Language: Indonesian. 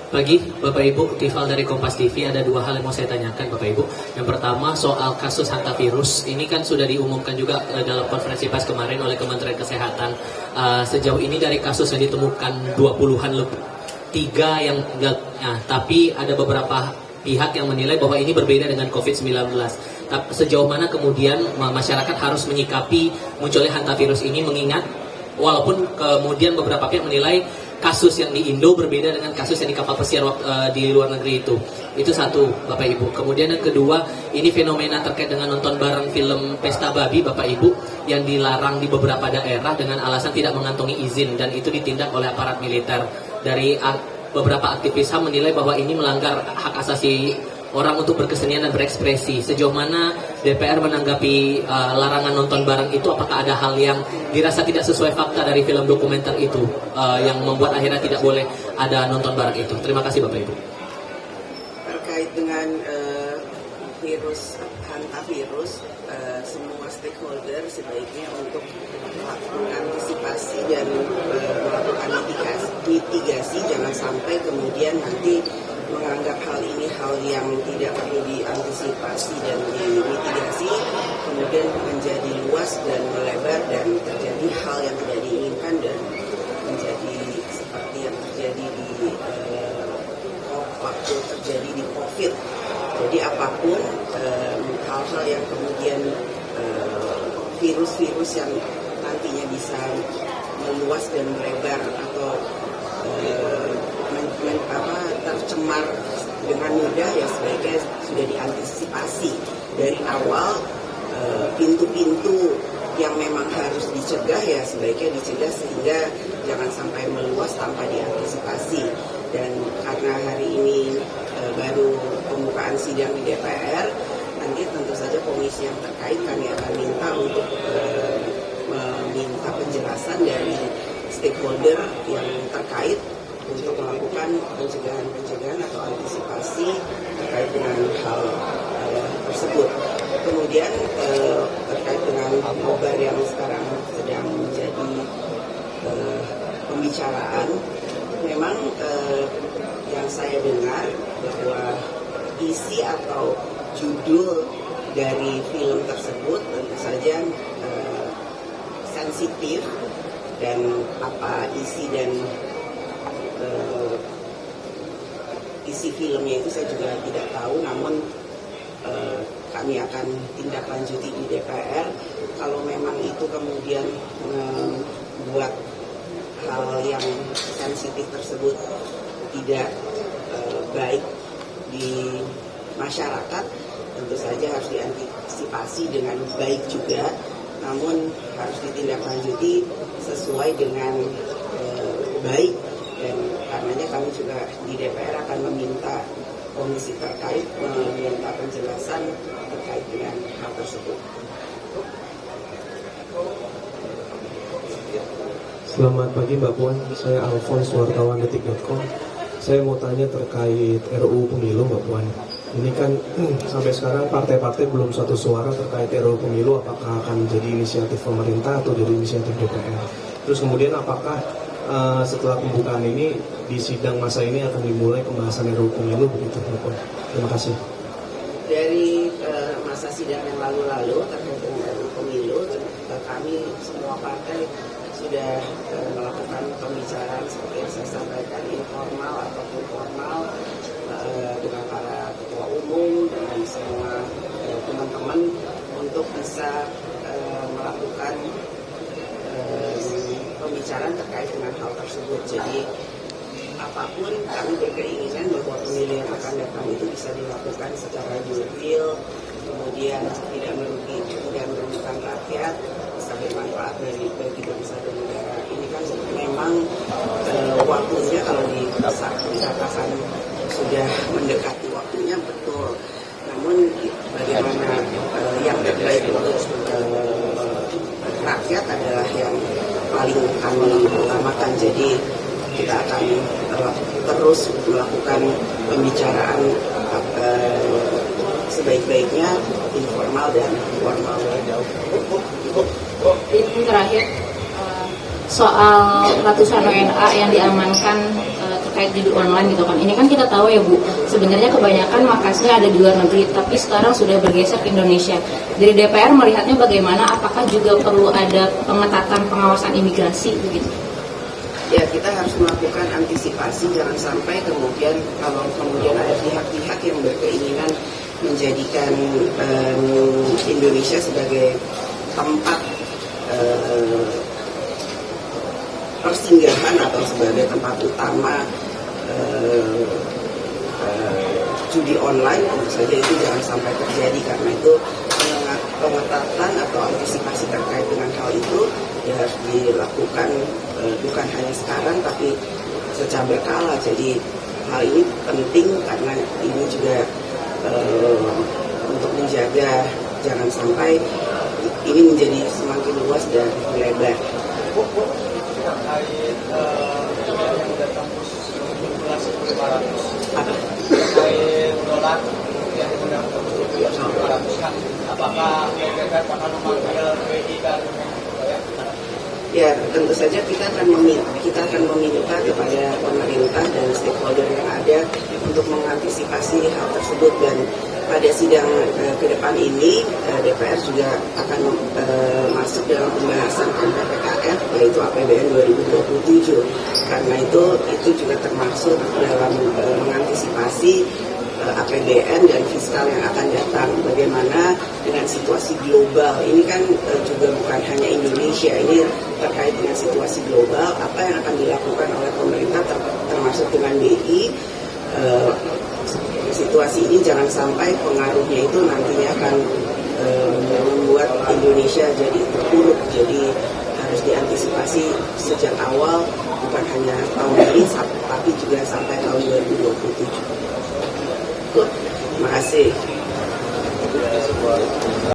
pagi Bapak Ibu, Tifal dari Kompas TV. Ada dua hal yang mau saya tanyakan Bapak Ibu. Yang pertama soal kasus hantavirus. Ini kan sudah diumumkan juga dalam konferensi pers kemarin oleh Kementerian Kesehatan. Sejauh ini dari kasus yang ditemukan 20-an lebih, 3 yang tapi ada beberapa pihak yang menilai bahwa ini berbeda dengan COVID-19. Sejauh mana kemudian masyarakat harus menyikapi munculnya hantavirus ini, mengingat walaupun kemudian beberapa pihak menilai kasus yang di Indo berbeda dengan kasus yang di kapal pesiar di luar negeri itu. Itu satu, Bapak Ibu. Kemudian yang kedua, ini fenomena terkait dengan nonton bareng film Pesta Babi, Bapak Ibu, yang dilarang di beberapa daerah dengan alasan tidak mengantongi izin, dan itu ditindak oleh aparat militer. Dari beberapa aktivis HAM menilai bahwa ini melanggar hak asasi orang untuk berkesenian dan berekspresi. Sejauh mana DPR menanggapi larangan nonton bareng itu? Apakah ada hal yang dirasa tidak sesuai fakta dari film dokumenter itu yang membuat akhirnya tidak boleh ada nonton bareng itu? Terima kasih Bapak Ibu. Terkait dengan virus hantavirus, semua stakeholder sebaiknya untuk mengantisipasi dan melakukan mitigasi, jangan sampai kemudian nanti menganggap hal ini hal yang tidak perlu diantisipasi dan dimitigasi, kemudian menjadi luas dan melebar dan terjadi hal yang tidak diinginkan dan menjadi seperti yang terjadi di waktu terjadi di COVID. Jadi apapun hal-hal yang kemudian virus-virus yang nantinya bisa meluas dan melebar atau tercemar dengan mudah, ya sebaiknya sudah diantisipasi dari awal. Pintu-pintu yang memang harus dicegah ya sebaiknya dicegah sehingga jangan sampai meluas tanpa diantisipasi. Dan karena hari ini baru pembukaan sidang di DPR, nanti tentu saja komisi yang terkait kami akan minta untuk meminta penjelasan dari stakeholder yang terkait untuk melakukan pencegahan atau antisipasi terkait dengan hal tersebut. Kemudian terkait dengan nobar yang sekarang sedang menjadi pembicaraan, memang yang saya dengar bahwa isi atau judul dari film tersebut tentu saja sensitif, dan apa isi dan isi filmnya itu saya juga tidak tahu, namun kami akan tindak lanjuti di DPR kalau memang itu kemudian membuat hal yang sensitif tersebut tidak baik di masyarakat. Tentu saja harus diantisipasi dengan baik juga, namun harus ditindaklanjuti sesuai dengan baik. Dan karenanya kami juga di DPR akan meminta komisi terkait meminta penjelasan terkait dengan hal tersebut. Selamat pagi Mbak Puan, saya Alphonse, wartawan detik.com. Saya mau tanya terkait RUU Pemilu Mbak Puan. Ini kan sampai sekarang partai-partai belum satu suara terkait RUU Pemilu, apakah akan jadi inisiatif pemerintah atau jadi inisiatif DPR. Terus kemudian apakah setelah pembukaan ini di sidang masa ini akan dimulai pembahasan RUU Pemilu begitu Mbak Puan? Terima kasih. Dari masa sidang yang lalu-lalu terkait dengan RUU Pemilu, kami semua partai sudah melakukan pembicaraan seperti yang saya sampaikan, informal ataupun formal, dengan para ketua umum, dengan semua teman-teman untuk bisa melakukan pembicaraan terkait dengan hal tersebut. Jadi apapun kami berkeinginan bahwa pemilu yang akan datang itu bisa dilakukan secara jurdil, kemudian tidak merugikan rakyat, bisa bermanfaat bagi bangsa dan negara. Ini kan memang waktunya kalau dikatakan sudah mendekati waktunya, betul. Namun bagaimana yang terbaik untuk rakyat adalah yang paling kami utamakan. Jadi kita akan terus melakukan pembicaraan sebaik-baiknya, informal dan formal. Ini terakhir soal ratusan WNA yang diamankan terkait terkait judi online gitu kan. Ini kan kita tahu ya Bu, sebenarnya kebanyakan markasnya ada di luar negeri, tapi sekarang sudah bergeser ke Indonesia. Dari DPR melihatnya bagaimana? Apakah juga perlu ada pengetatan pengawasan imigrasi begitu? Ya, kita harus melakukan antisipasi, jangan sampai kemudian kalau kemudian ada pihak-pihak yang berkeinginan menjadikan Indonesia sebagai tempat persinggahan atau sebagai tempat utama judi online, tentu saja itu jangan sampai terjadi, karena itu pengetatan atau antisipasi terkait dengan hal itu ya harus dilakukan bukan hanya sekarang tapi secara berkala. Jadi hal ini penting karena ini juga untuk menjaga jangan sampai ini menjadi semakin luas dan melebar. Apakah akan memanggil BI dan Ya, tentu saja kita akan meminta kepada pemerintah dan stakeholder yang ada untuk mengantisipasi hal tersebut, dan pada sidang ke depan ini DPR juga akan masuk dalam pembahasan PPKF, yaitu APBN 2027. Karena itu juga termasuk dalam mengantisipasi APBN dan fiskal yang akan datang. Bagaimana dengan situasi global ini kan juga bukan hanya Indonesia, ini terkait dengan situasi global, apa yang akan dilakukan oleh pemerintah termasuk dengan BI. Situasi ini jangan sampai pengaruhnya itu nantinya akan membuat Indonesia jadi terpuruk. Jadi harus diantisipasi sejak awal, bukan hanya tahun ini tapi juga sampai tahun 2027. Terima kasih.